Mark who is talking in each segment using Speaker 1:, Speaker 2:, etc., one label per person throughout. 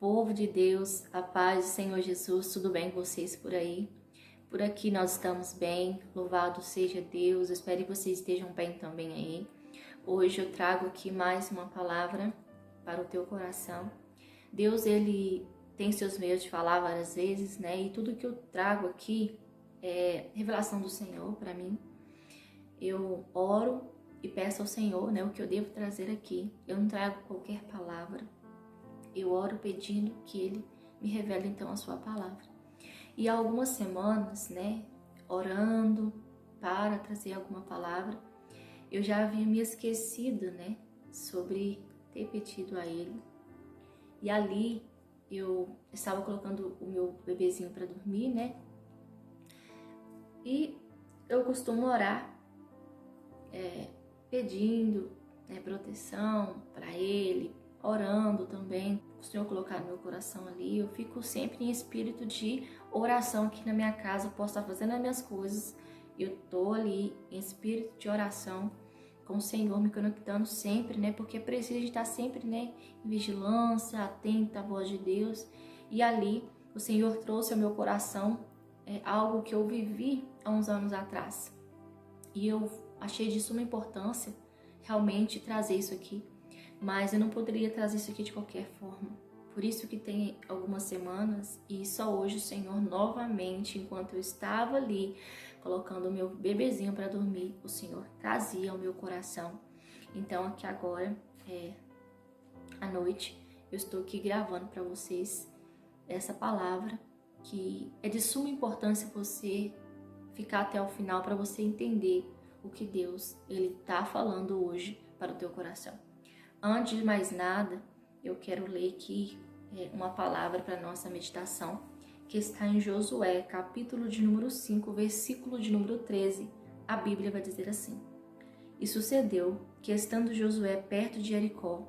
Speaker 1: Povo de Deus, a paz do Senhor Jesus, tudo bem com vocês por aí? Por aqui nós estamos bem, louvado seja Deus, eu espero que vocês estejam bem também aí. Hoje eu trago aqui mais uma palavra para o teu coração. Deus, Ele tem seus meios de falar várias vezes, né? E tudo que eu trago aqui é revelação do Senhor para mim. Eu oro e peço ao Senhor, né, o que eu devo trazer aqui. Eu não trago qualquer palavra. Eu oro pedindo que Ele me revele então a sua palavra. E há algumas semanas, né, orando para trazer alguma palavra, eu já havia me esquecido, né, sobre ter pedido a Ele. E ali eu estava colocando o meu bebezinho para dormir, né, e eu costumo orar pedindo, né, proteção para ele, orando também. O Senhor colocar no meu coração ali, eu fico sempre em espírito de oração aqui na minha casa. Eu posso estar fazendo as minhas coisas, eu tô ali em espírito de oração com o Senhor, me conectando sempre, né? Porque preciso de estar sempre, né, em vigilância, atenta à voz de Deus. E ali o Senhor trouxe ao meu coração algo que eu vivi há uns anos atrás. E eu achei de suma importância realmente trazer isso aqui. Mas eu não poderia trazer isso aqui de qualquer forma. Por isso que tem algumas semanas e só hoje o Senhor novamente, enquanto eu estava ali colocando o meu bebezinho para dormir, o Senhor trazia ao meu coração. Então aqui agora, à noite, eu estou aqui gravando para vocês essa palavra que é de suma importância você ficar até o final para você entender o que Deus Ele está falando hoje para o teu coração. Antes de mais nada, eu quero ler aqui uma palavra para nossa meditação, que está em Josué, capítulo de número 5, versículo de número 13. A Bíblia vai dizer assim: E sucedeu que, estando Josué perto de Jericó,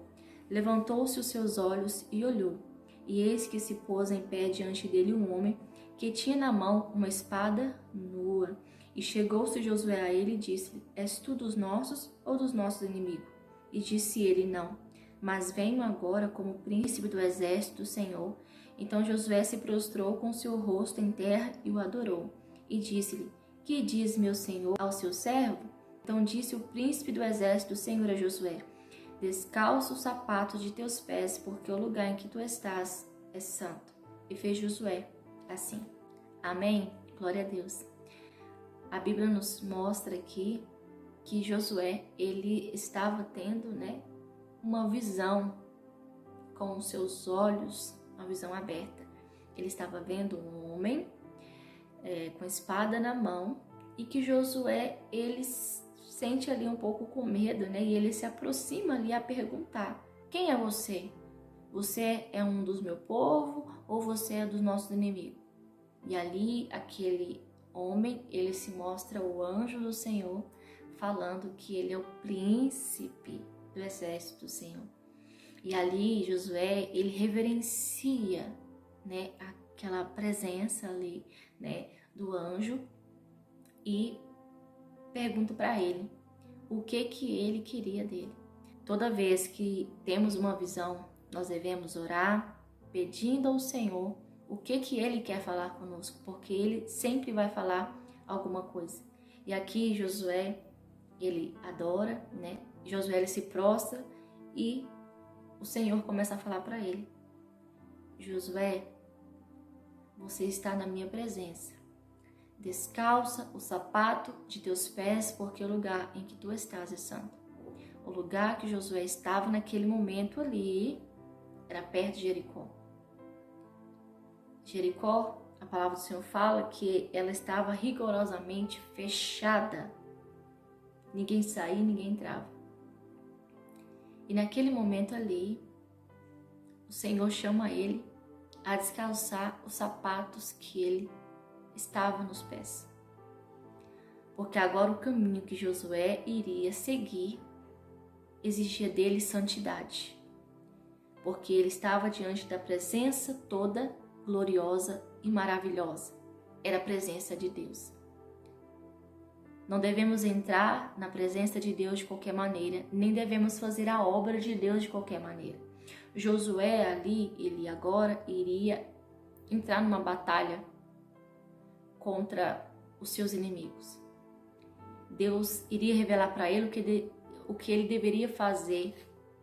Speaker 1: levantou-se os seus olhos e olhou, e eis que se pôs em pé diante dele um homem que tinha na mão uma espada nua. E chegou-se Josué a ele e disse-lhe: És tu dos nossos ou dos nossos inimigos? E disse ele: Não, mas venho agora como príncipe do exército do Senhor. Então Josué se prostrou com seu rosto em terra e o adorou. E disse-lhe: Que diz meu senhor ao seu servo? Então disse o príncipe do exército do Senhor a Josué: Descalça os sapatos de teus pés, porque o lugar em que tu estás é santo. E fez Josué assim. Amém? Glória a Deus. A Bíblia nos mostra aqui que Josué, ele estava tendo, né, uma visão com os seus olhos, uma visão aberta. Ele estava vendo um homem com a espada na mão, e que Josué, ele sente ali um pouco com medo, né, e ele se aproxima ali a perguntar: Quem é você? Você é um dos meu povo ou você é dos nossos inimigos? E ali, aquele homem, ele se mostra o anjo do Senhor, falando que ele é o príncipe do exército do Senhor. E ali Josué, ele reverencia, né, aquela presença ali, né, do anjo, e pergunta para ele o que ele queria dele. Toda vez que temos uma visão, nós devemos orar pedindo ao Senhor o que ele quer falar conosco, porque ele sempre vai falar alguma coisa. E aqui Josué, ele adora, né? Josué, ele se prostra e o Senhor começa a falar para ele: Josué, você está na minha presença. Descalça o sapato de teus pés, porque o lugar em que tu estás é santo. O lugar que Josué estava naquele momento ali era perto de Jericó. Jericó, a palavra do Senhor fala que ela estava rigorosamente fechada. Ninguém saía, ninguém entrava. E naquele momento ali, o Senhor chama ele a descalçar os sapatos que ele estava nos pés. Porque agora o caminho que Josué iria seguir exigia dele santidade. Porque ele estava diante da presença toda gloriosa e maravilhosa. Era a presença de Deus. Não devemos entrar na presença de Deus de qualquer maneira, nem devemos fazer a obra de Deus de qualquer maneira. Josué ali, ele agora iria entrar numa batalha contra os seus inimigos. Deus iria revelar para ele o que ele deveria fazer,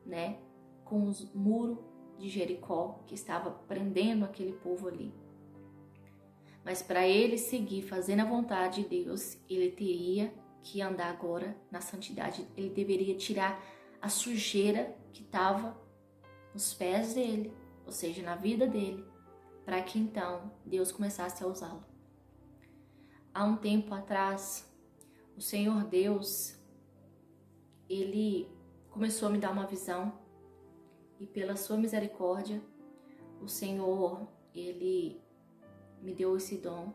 Speaker 1: né, com os muros de Jericó que estava prendendo aquele povo ali. Mas para ele seguir fazendo a vontade de Deus, ele teria que andar agora na santidade. Ele deveria tirar a sujeira que estava nos pés dele, ou seja, na vida dele, para que então Deus começasse a usá-lo. Há um tempo atrás, o Senhor Deus, ele começou a me dar uma visão, e pela sua misericórdia, o Senhor, ele me deu esse dom,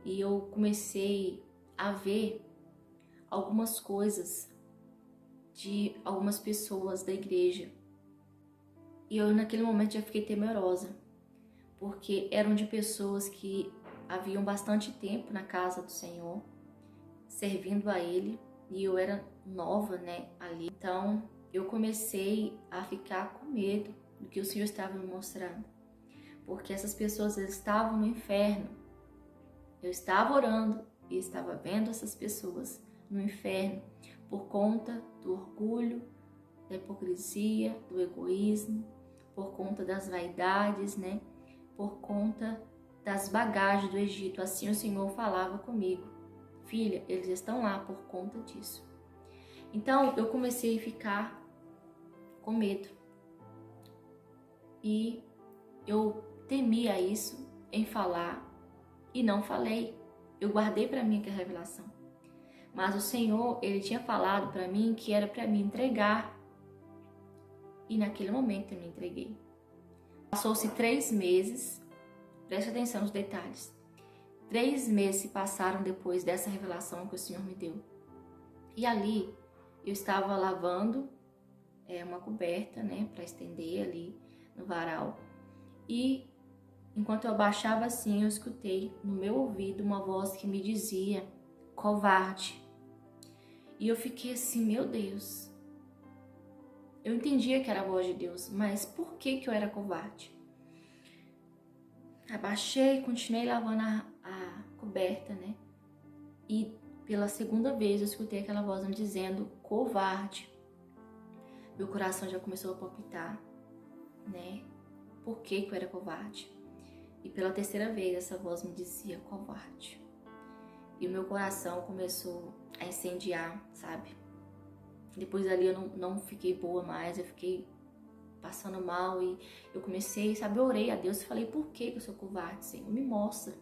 Speaker 1: e eu comecei a ver algumas coisas de algumas pessoas da igreja. E eu naquele momento já fiquei temerosa, porque eram de pessoas que haviam bastante tempo na casa do Senhor, servindo a Ele, e eu era nova, né, ali. Então eu comecei a ficar com medo do que o Senhor estava me mostrando, porque essas pessoas estavam no inferno. Eu estava orando e estava vendo essas pessoas no inferno por conta do orgulho, da hipocrisia, do egoísmo, por conta das vaidades, né? Por conta das bagagens do Egito. Assim o Senhor falava comigo: filha, eles estão lá por conta disso. Então eu comecei a ficar com medo. E eu temia isso em falar e não falei. Eu guardei para mim aquela revelação. Mas o Senhor, ele tinha falado para mim que era para me entregar. E naquele momento eu me entreguei. Passou-se 3 meses, preste atenção nos detalhes. 3 meses se passaram depois dessa revelação que o Senhor me deu. E ali eu estava lavando uma coberta, né, para estender ali no varal. E enquanto eu abaixava assim, eu escutei no meu ouvido uma voz que me dizia: covarde. E eu fiquei assim, meu Deus. Eu entendia que era a voz de Deus, mas por que eu era covarde? Abaixei, continuei lavando a coberta, né? E pela segunda vez eu escutei aquela voz me dizendo: covarde. Meu coração já começou a palpitar, né? Por que eu era covarde? E pela terceira vez essa voz me dizia: covarde. E o meu coração começou a incendiar, sabe? Depois ali eu não fiquei boa mais, eu fiquei passando mal e eu comecei, sabe, eu orei a Deus e falei: por que eu sou covarde, Senhor? Me mostra.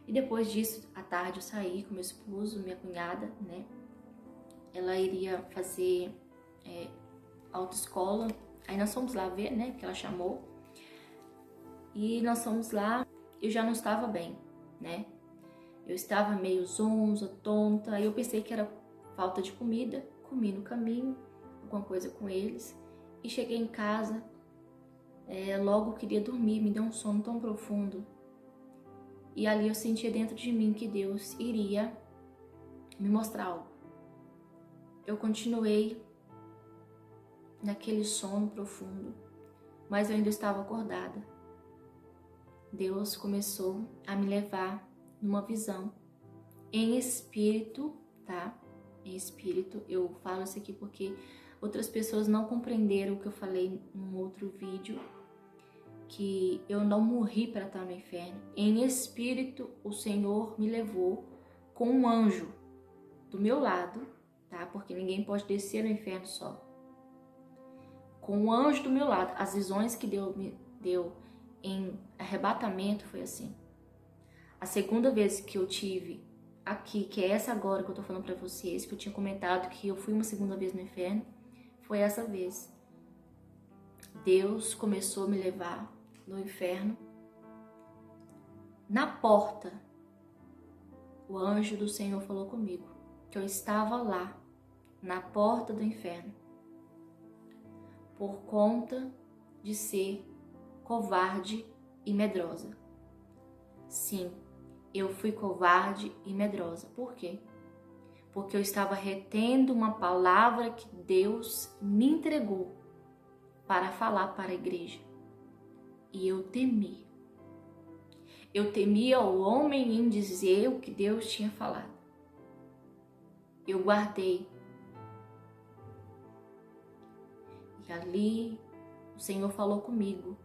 Speaker 1: E depois disso, à tarde eu saí com meu esposo, minha cunhada, né? Ela iria fazer autoescola, aí nós fomos lá ver, né, que ela chamou. E nós fomos lá, eu já não estava bem, né? Eu estava meio zonza, tonta, aí eu pensei que era falta de comida, comi no caminho, alguma coisa com eles, e cheguei em casa, logo queria dormir, me deu um sono tão profundo. E ali eu sentia dentro de mim que Deus iria me mostrar algo. Eu continuei naquele sono profundo, mas eu ainda estava acordada. Deus começou a me levar numa visão, em espírito, tá? Em espírito, eu falo isso aqui porque outras pessoas não compreenderam o que eu falei num outro vídeo, que eu não morri para estar no inferno. Em espírito, o Senhor me levou com um anjo do meu lado, tá? Porque ninguém pode descer no inferno só. Com um anjo do meu lado, as visões que Deus me deu em arrebatamento foi assim. A segunda vez que eu tive aqui, que é essa agora que eu tô falando pra vocês, que eu tinha comentado que eu fui uma segunda vez no inferno, foi essa vez. Deus começou a me levar no inferno. Na porta, o anjo do Senhor falou comigo que eu estava lá, na porta do inferno, por conta de ser covarde e medrosa. Sim, eu fui covarde e medrosa. Por quê? Porque eu estava retendo uma palavra que Deus me entregou para falar para a igreja. E eu temi. Eu temia o homem em dizer o que Deus tinha falado. Eu guardei. E ali o Senhor falou comigo.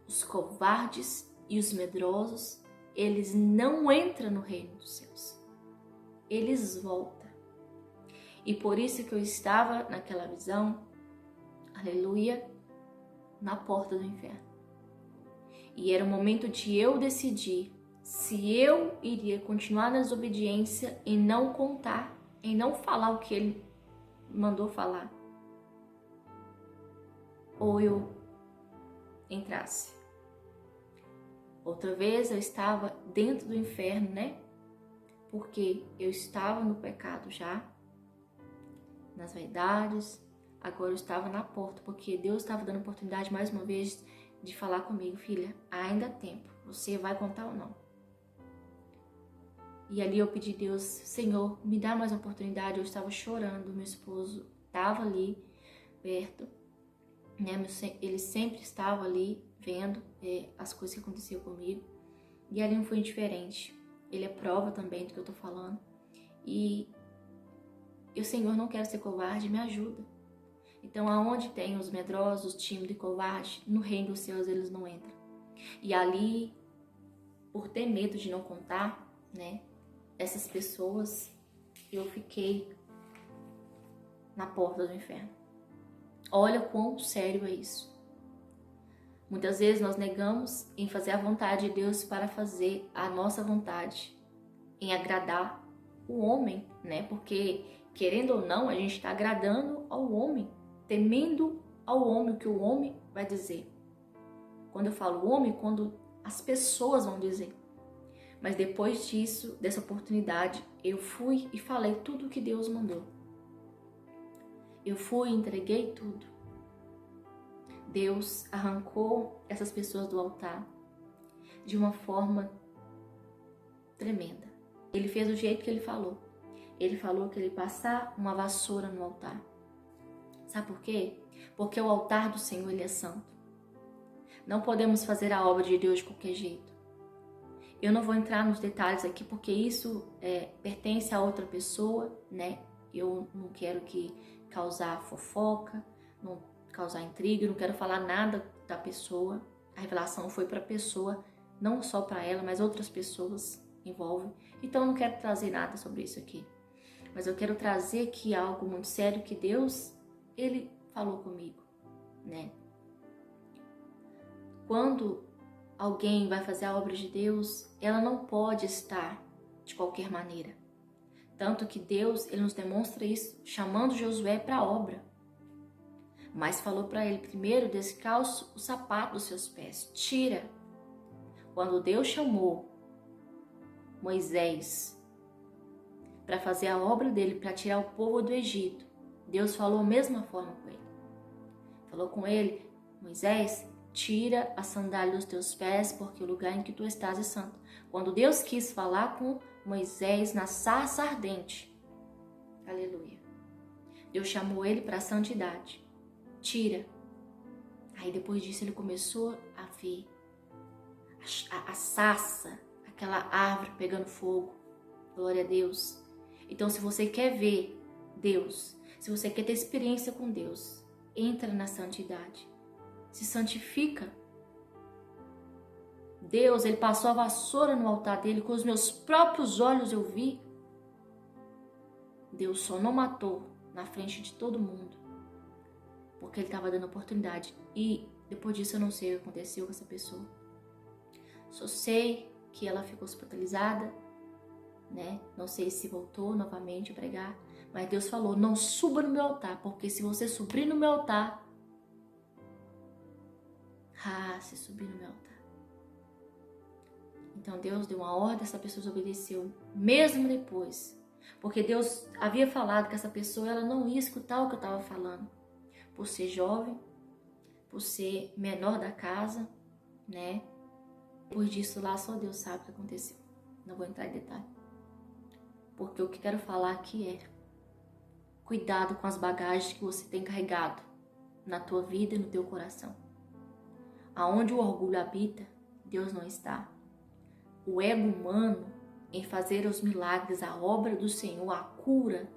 Speaker 1: Os covardes e os medrosos, eles não entram no reino dos céus. Eles voltam. E por isso que eu estava naquela visão, aleluia, na porta do inferno. E era o momento de eu decidir se eu iria continuar na desobediência em não contar, em não falar o que ele mandou falar, ou eu entrasse. Outra vez eu estava dentro do inferno, né? Porque eu estava no pecado já, nas vaidades, agora eu estava na porta, porque Deus estava dando oportunidade mais uma vez de falar comigo, filha, ainda há tempo, você vai contar ou não? E ali eu pedi a Deus, Senhor, me dá mais uma oportunidade. Eu estava chorando, meu esposo estava ali perto, né? Ele sempre estava ali vendo as coisas que aconteciam comigo, e ali não foi diferente. Ele é prova também do que eu tô falando, e eu, Senhor, não quero ser covarde, me ajuda. Então, aonde tem os medrosos, tímidos e covardes, no reino dos céus eles não entram. E ali, por ter medo de não contar, né, essas pessoas, eu fiquei na porta do inferno. Olha quão sério é isso. Muitas vezes nós negamos em fazer a vontade de Deus para fazer a nossa vontade, em agradar o homem, né? Porque, querendo ou não, a gente está agradando ao homem, temendo ao homem o que o homem vai dizer. Quando eu falo homem, quando as pessoas vão dizer. Mas depois disso, dessa oportunidade, eu fui e falei tudo o que Deus mandou. Eu fui e entreguei tudo. Deus arrancou essas pessoas do altar de uma forma tremenda. Ele fez do jeito que ele falou. Ele falou que ele ia passar uma vassoura no altar. Sabe por quê? Porque o altar do Senhor, ele é santo. Não podemos fazer a obra de Deus de qualquer jeito. Eu não vou entrar nos detalhes aqui, porque isso pertence a outra pessoa, né? Eu não quero causar fofoca, não causar intriga, não quero falar nada da pessoa. A revelação foi para a pessoa, não só para ela, mas outras pessoas envolvem. Então eu não quero trazer nada sobre isso aqui. Mas eu quero trazer aqui algo muito sério que Deus, ele falou comigo, né? Quando alguém vai fazer a obra de Deus, ela não pode estar de qualquer maneira. Tanto que Deus, ele nos demonstra isso, chamando Josué para a obra. Mas falou para ele, primeiro, descalço o sapato dos seus pés, tira. Quando Deus chamou Moisés para fazer a obra dele, para tirar o povo do Egito, Deus falou a mesma forma com ele. Falou com ele, Moisés, tira a sandália dos teus pés, porque o lugar em que tu estás é santo. Quando Deus quis falar com Moisés na sarça ardente, aleluia, Deus chamou ele para a santidade. Tira. Aí depois disso ele começou a ver a sarça, aquela árvore pegando fogo. Glória a Deus. Então, se você quer ver Deus, se você quer ter experiência com Deus, entra na santidade. Se santifica. Deus, ele passou a vassoura no altar dele, com os meus próprios olhos eu vi. Deus só não matou na frente de todo mundo, porque ele estava dando oportunidade. E depois disso eu não sei o que aconteceu com essa pessoa. Só sei que ela ficou hospitalizada, né? Não sei se voltou novamente a pregar, mas Deus falou, não suba no meu altar, porque se você subir no meu altar, se subir no meu altar. Então Deus deu uma ordem, essa pessoa obedeceu, mesmo depois, porque Deus havia falado que essa pessoa ela não ia escutar o que eu estava falando, por ser jovem, por ser menor da casa, né? Depois disso lá só Deus sabe o que aconteceu. Não vou entrar em detalhe. Porque o que quero falar aqui é cuidado com as bagagens que você tem carregado na tua vida e no teu coração. Aonde o orgulho habita, Deus não está. O ego humano em fazer os milagres, a obra do Senhor, a cura,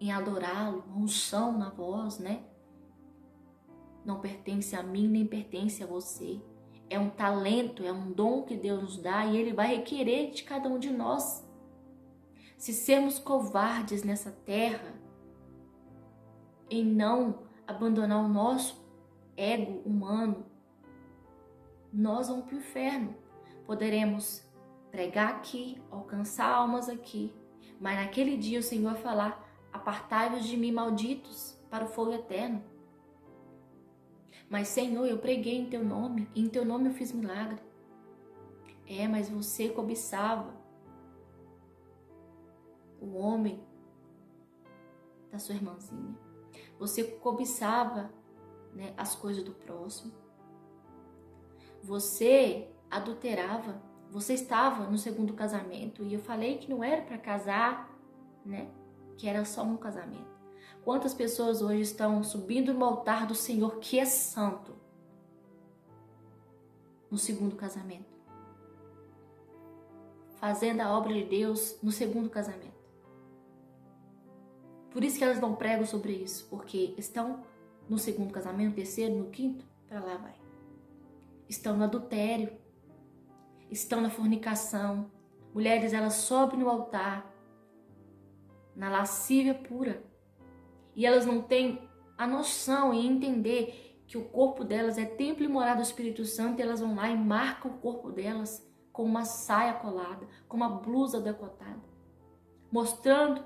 Speaker 1: em adorá-lo, a unção na voz, né? Não pertence a mim, nem pertence a você. É um talento, é um dom que Deus nos dá e Ele vai requerer de cada um de nós. Se sermos covardes nessa terra, em não abandonar o nosso ego humano, nós vamos para o inferno. Poderemos pregar aqui, alcançar almas aqui, mas naquele dia o Senhor vai falar: apartai-vos de mim, malditos, para o fogo eterno. Mas Senhor, eu preguei em teu nome, e em teu nome eu fiz milagre. Mas você cobiçava o homem da sua irmãzinha. Você cobiçava, né, as coisas do próximo. Você adulterava. Você estava no segundo casamento. E eu falei que não era para casar, né? Que era só um casamento. Quantas pessoas hoje estão subindo no altar do Senhor, que é santo, no segundo casamento? Fazendo a obra de Deus no segundo casamento. Por isso que elas não pregam sobre isso, porque estão no segundo casamento, no terceiro, no quinto, para lá vai. Estão no adultério, estão na fornicação. Mulheres, elas sobem no altar, na lascívia pura. E elas não têm a noção e entender que o corpo delas é templo e morada do Espírito Santo, e elas vão lá e marcam o corpo delas com uma saia colada, com uma blusa decotada, mostrando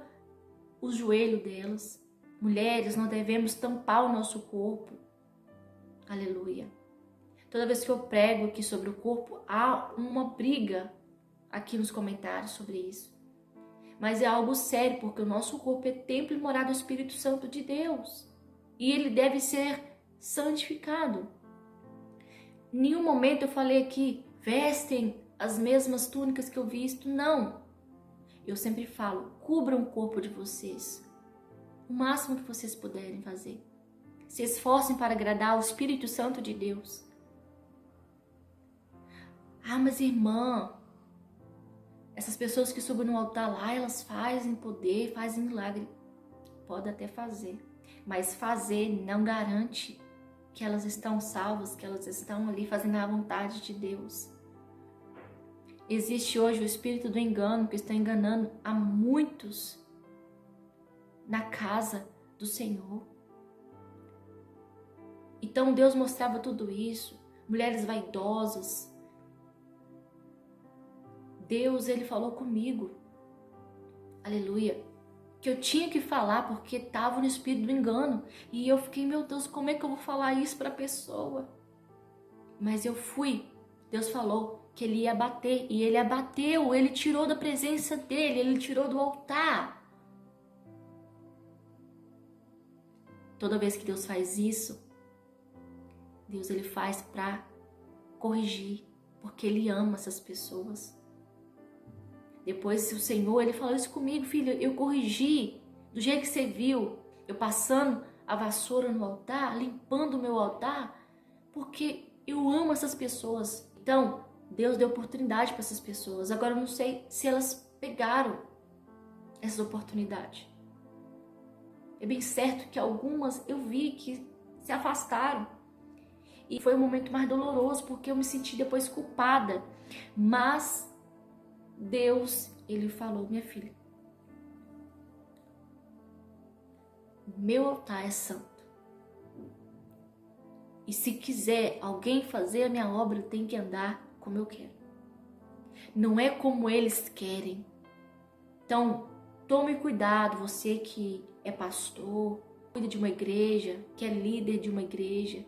Speaker 1: o joelho delas. Mulheres, nós devemos tampar o nosso corpo. Aleluia. Toda vez que eu prego aqui sobre o corpo, há uma briga aqui nos comentários sobre isso. Mas é algo sério, porque o nosso corpo é templo e morada do Espírito Santo de Deus. E ele deve ser santificado. Em nenhum momento eu falei aqui, vestem as mesmas túnicas que eu visto. Não. Eu sempre falo, cubram o corpo de vocês. O máximo que vocês puderem fazer. Se esforcem para agradar o Espírito Santo de Deus. Mas irmã, essas pessoas que subem no altar lá, elas fazem poder, fazem milagre. Pode até fazer, mas fazer não garante que elas estão salvas, que elas estão ali fazendo a vontade de Deus. Existe hoje o espírito do engano que está enganando a muitos na casa do Senhor. Então Deus mostrava tudo isso, mulheres vaidosas. Deus, ele falou comigo, aleluia, que eu tinha que falar porque estava no espírito do engano. E eu fiquei, meu Deus, como é que eu vou falar isso para a pessoa? Mas eu fui. Deus falou que ele ia abater, e ele abateu, ele tirou da presença dele, ele tirou do altar. Toda vez que Deus faz isso, Deus ele faz para corrigir, porque ele ama essas pessoas. Depois o Senhor, ele falou isso comigo, filha, eu corrigi do jeito que você viu, eu passando a vassoura no altar, limpando o meu altar, porque eu amo essas pessoas. Então, Deus deu oportunidade para essas pessoas. Agora eu não sei se elas pegaram essas oportunidades. É bem certo que algumas eu vi que se afastaram. E foi o momento mais doloroso, porque eu me senti depois culpada. Mas Deus, ele falou, minha filha, meu altar é santo. E se quiser alguém fazer a minha obra, tem que andar como eu quero. Não é como eles querem. Então, tome cuidado, você que é pastor, cuida de uma igreja, que é líder de uma igreja.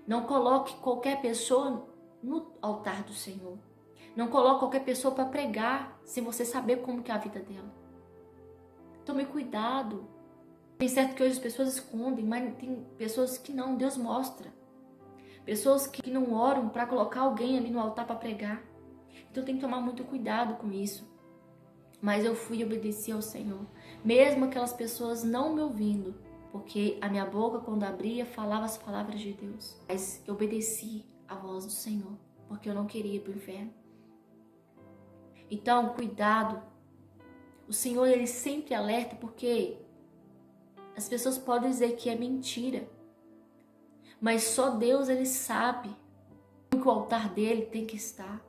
Speaker 1: Não coloque qualquer pessoa no altar do Senhor. Não coloque qualquer pessoa para pregar sem você saber como que é a vida dela. Tome cuidado. Tem certo que hoje as pessoas escondem, mas tem pessoas que não, Deus mostra. Pessoas que não oram para colocar alguém ali no altar para pregar. Então tem que tomar muito cuidado com isso. Mas eu fui e obedeci ao Senhor. Mesmo aquelas pessoas não me ouvindo, porque a minha boca, quando abria, falava as palavras de Deus. Mas eu obedeci à voz do Senhor, porque eu não queria ir para o inferno. Então, cuidado. O Senhor, Ele sempre alerta, porque as pessoas podem dizer que é mentira, mas só Deus, Ele sabe que o altar dele tem que estar.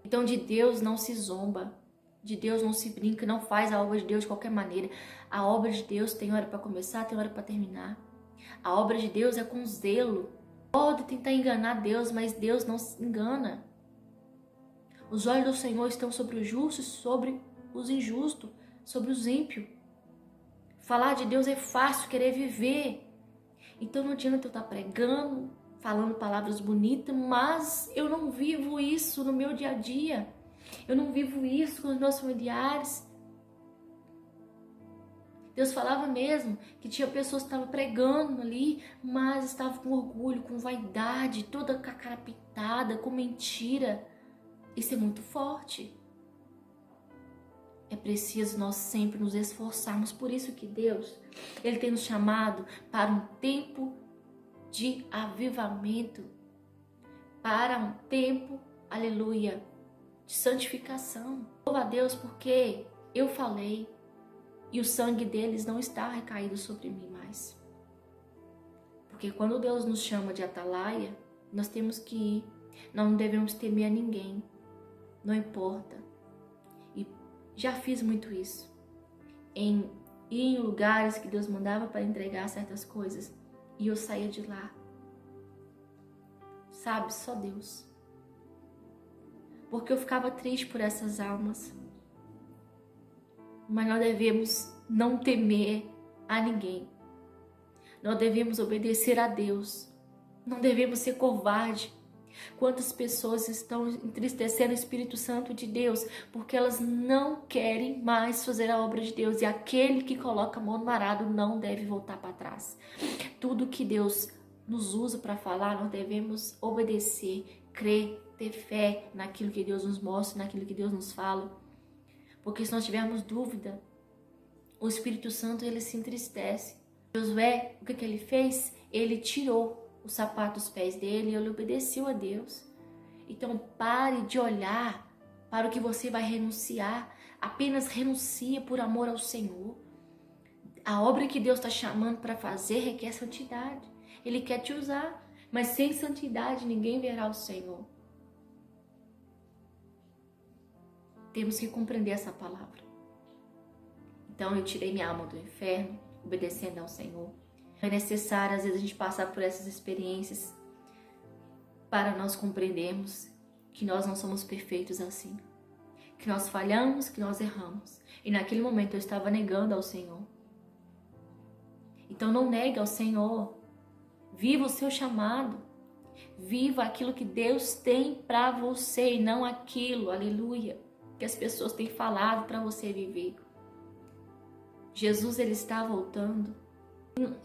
Speaker 1: Então, de Deus não se zomba, de Deus não se brinca, não faz a obra de Deus de qualquer maneira. A obra de Deus tem hora para começar, tem hora para terminar. A obra de Deus é com zelo. Pode tentar enganar Deus, mas Deus não se engana. Os olhos do Senhor estão sobre os justos e sobre os injustos, sobre os ímpios. Falar de Deus é fácil, querer viver. Então não adianta eu estar pregando, falando palavras bonitas, mas eu não vivo isso no meu dia a dia. Eu não vivo isso com os meus familiares. Deus falava mesmo que tinha pessoas que estavam pregando ali, mas estavam com orgulho, com vaidade, toda com a cara pintada, com mentira. Isso é muito forte. É preciso nós sempre nos esforçarmos. Por isso que Deus, Ele tem nos chamado para um tempo de avivamento, para um tempo, aleluia, de santificação. Louva a Deus porque eu falei e o sangue deles não está recaído sobre mim mais. Porque quando Deus nos chama de atalaia, nós temos que ir. Nós não devemos temer a ninguém, não importa. E já fiz muito isso. Ir em lugares que Deus mandava para entregar certas coisas e eu saía de lá. Sabe, só Deus. Porque eu ficava triste por essas almas. Mas nós devemos não temer a ninguém. Nós devemos obedecer a Deus. Não devemos ser covarde. Quantas pessoas estão entristecendo o Espírito Santo de Deus porque elas não querem mais fazer a obra de Deus. E aquele que coloca a mão no arado não deve voltar para trás. Tudo que Deus nos usa para falar, nós devemos obedecer, crer, ter fé naquilo que Deus nos mostra, naquilo que Deus nos fala. Porque se nós tivermos dúvida, o Espírito Santo, ele se entristece. Josué, o que ele fez? Ele tirou o sapato dos pés dele e ele obedeceu a Deus. Então pare de olhar para o que você vai renunciar. Apenas renuncia por amor ao Senhor. A obra que Deus está chamando para fazer requer santidade. Ele quer te usar, mas sem santidade ninguém verá o Senhor. Temos que compreender essa palavra. Então eu tirei minha alma do inferno, obedecendo ao Senhor. É necessário, às vezes, a gente passar por essas experiências para nós compreendermos que nós não somos perfeitos assim. Que nós falhamos, que nós erramos. E naquele momento eu estava negando ao Senhor. Então não negue ao Senhor. Viva o seu chamado. Viva aquilo que Deus tem para você e não aquilo, aleluia, que as pessoas têm falado para você viver. Jesus, ele está voltando.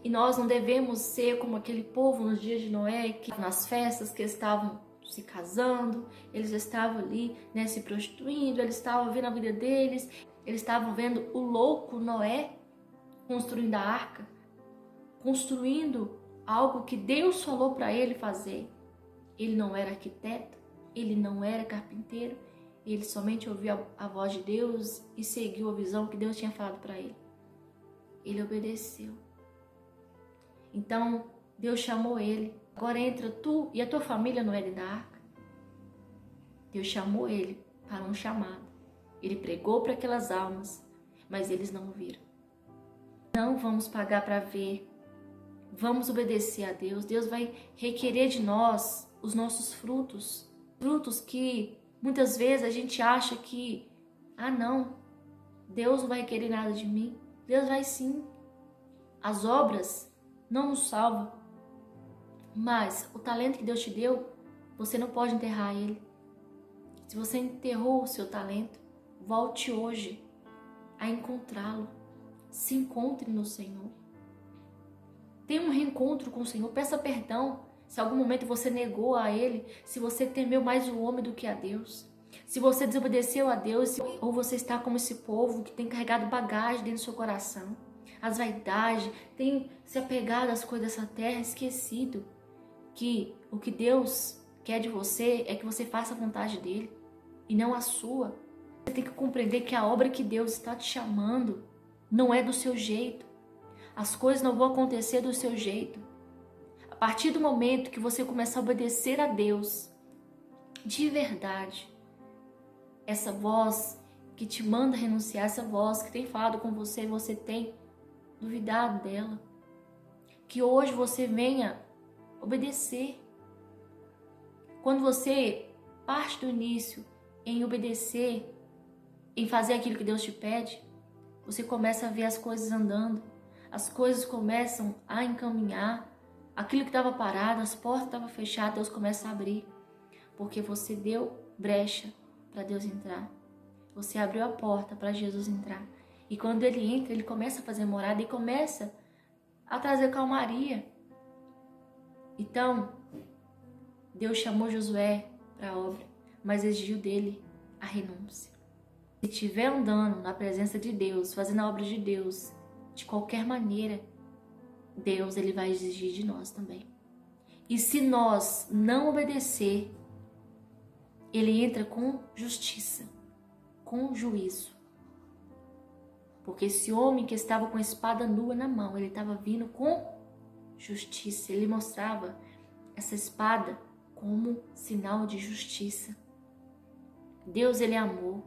Speaker 1: E nós não devemos ser como aquele povo nos dias de Noé, que nas festas que estavam se casando, eles estavam ali, né, se prostituindo, eles estavam vendo a vida deles, eles estavam vendo o louco Noé construindo a arca, construindo algo que Deus falou para ele fazer. Ele não era arquiteto, ele não era carpinteiro, ele somente ouviu a voz de Deus e seguiu a visão que Deus tinha falado para ele. Ele obedeceu. Então, Deus chamou ele. Agora entra tu e a tua família no Éden da arca. Deus chamou ele para um chamado. Ele pregou para aquelas almas, mas eles não ouviram. Não vamos pagar para ver. Vamos obedecer a Deus. Deus vai requerer de nós os nossos frutos. Frutos que muitas vezes a gente acha que, não, Deus não vai querer nada de mim. Deus vai sim. As obras não nos salvam. Mas o talento que Deus te deu, você não pode enterrar ele. Se você enterrou o seu talento, volte hoje a encontrá-lo. Se encontre no Senhor. Tenha um reencontro com o Senhor. Peça perdão se em algum momento você negou a Ele. Se você temeu mais o homem do que a Deus. Se você desobedeceu a Deus. Ou você está como esse povo que tem carregado bagagem dentro do seu coração. as vaidades, tem se apegado às coisas dessa terra, esquecido que o que Deus quer de você é que você faça a vontade dele e não a sua. Você tem que compreender que a obra que Deus está te chamando não é do seu jeito. As coisas não vão acontecer do seu jeito. A partir do momento que você começar a obedecer a Deus de verdade, essa voz que te manda renunciar, essa voz que tem falado com você e você tem duvidado dela, que hoje você venha obedecer. Quando você parte do início em obedecer, em fazer aquilo que Deus te pede, você começa a ver as coisas andando, as coisas começam a encaminhar, aquilo que estava parado, as portas estavam fechadas, Deus começa a abrir, porque você deu brecha para Deus entrar. Você abriu a porta para Jesus entrar. E quando ele entra, ele começa a fazer morada e começa a trazer calmaria. Então, Deus chamou Josué para a obra, mas exigiu dele a renúncia. Se estiver andando na presença de Deus, fazendo a obra de Deus, de qualquer maneira, Deus ele vai exigir de nós também. E se nós não obedecer, ele entra com justiça, com juízo. Porque esse homem que estava com a espada nua na mão, ele estava vindo com justiça. Ele mostrava essa espada como sinal de justiça. Deus, ele é amor.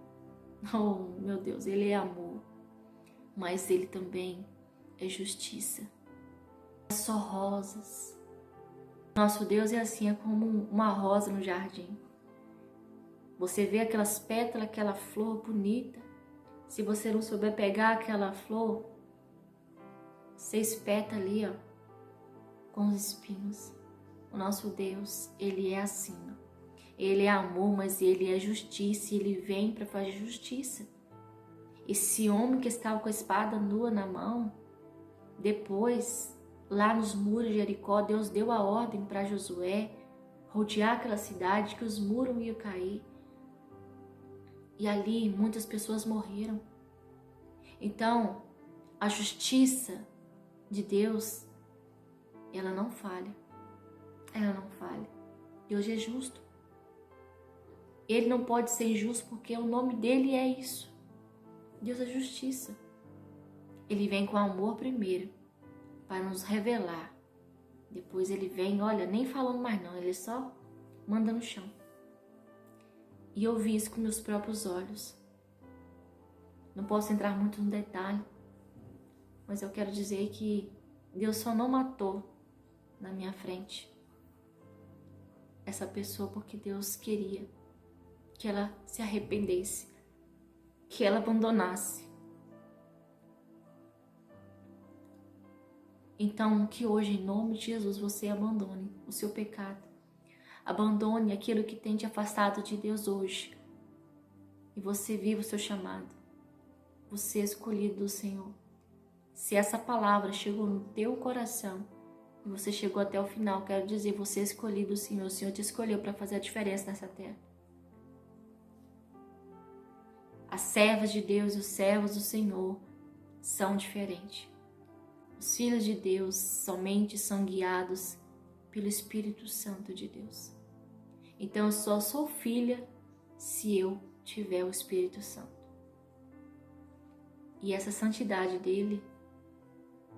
Speaker 1: Oh, meu Deus, ele é amor. Mas ele também é justiça. Não é só rosas. Nosso Deus é assim, é como uma rosa no jardim. Você vê aquelas pétalas, aquela flor bonita. Se você não souber pegar aquela flor, você espeta ali, ó, com os espinhos. O nosso Deus, ele é assim. Ele é amor, mas ele é justiça. E ele vem para fazer justiça. Esse homem que estava com a espada nua na mão, depois, lá nos muros de Jericó, Deus deu a ordem para Josué rodear aquela cidade, que os muros iam cair. E ali muitas pessoas morreram. Então, a justiça de Deus, ela não falha. Ela não falha. Deus é justo. Ele não pode ser injusto porque o nome dele é isso. Deus é justiça. Ele vem com amor primeiro, para nos revelar. Depois ele vem, olha, nem falando mais não, ele só manda no chão. E eu vi isso com meus próprios olhos. Não posso entrar muito no detalhe, mas eu quero dizer que Deus só não matou na minha frente essa pessoa porque Deus queria que ela se arrependesse, que ela abandonasse. Então, que hoje, em nome de Jesus, você abandone o seu pecado. Abandone aquilo que tem te afastado de Deus hoje. E você viva o seu chamado. Você é escolhido do Senhor. Se essa palavra chegou no teu coração e você chegou até o final, quero dizer, você é escolhido do Senhor. O Senhor te escolheu para fazer a diferença nessa terra. As servas de Deus e os servos do Senhor são diferentes. Os filhos de Deus somente são guiados pelo Espírito Santo de Deus. Então eu só sou filha se eu tiver o Espírito Santo. E essa santidade dele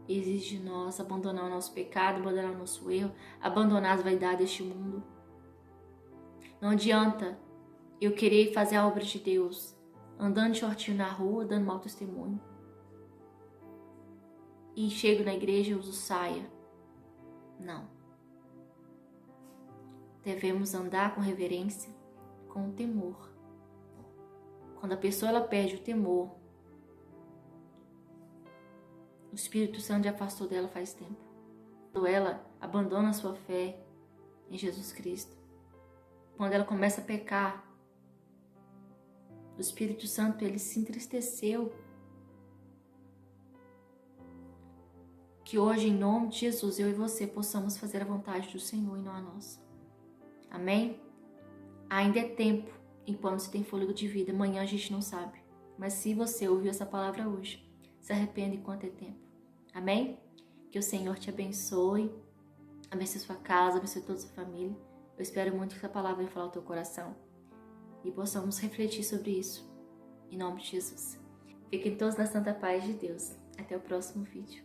Speaker 1: exige de nós abandonar o nosso pecado, abandonar o nosso erro, abandonar as vaidades deste mundo. Não adianta eu querer fazer a obra de Deus andando de shortinho na rua, dando mau testemunho. E chego na igreja e uso saia. Não. Devemos andar com reverência, com temor. Quando a pessoa ela perde o temor, o Espírito Santo já afastou dela faz tempo. Quando ela abandona a sua fé em Jesus Cristo, quando ela começa a pecar, o Espírito Santo ele se entristeceu. Que hoje, em nome de Jesus, eu e você possamos fazer a vontade do Senhor e não a nossa. Amém? Ainda é tempo, enquanto você tem fôlego de vida. Amanhã a gente não sabe. Mas se você ouviu essa palavra hoje, se arrependa enquanto é tempo. Amém? Que o Senhor te abençoe, abençoe sua casa, abençoe toda a sua família. Eu espero muito que essa palavra venha falar ao teu coração e possamos refletir sobre isso. Em nome de Jesus. Fiquem todos na santa paz de Deus. Até o próximo vídeo.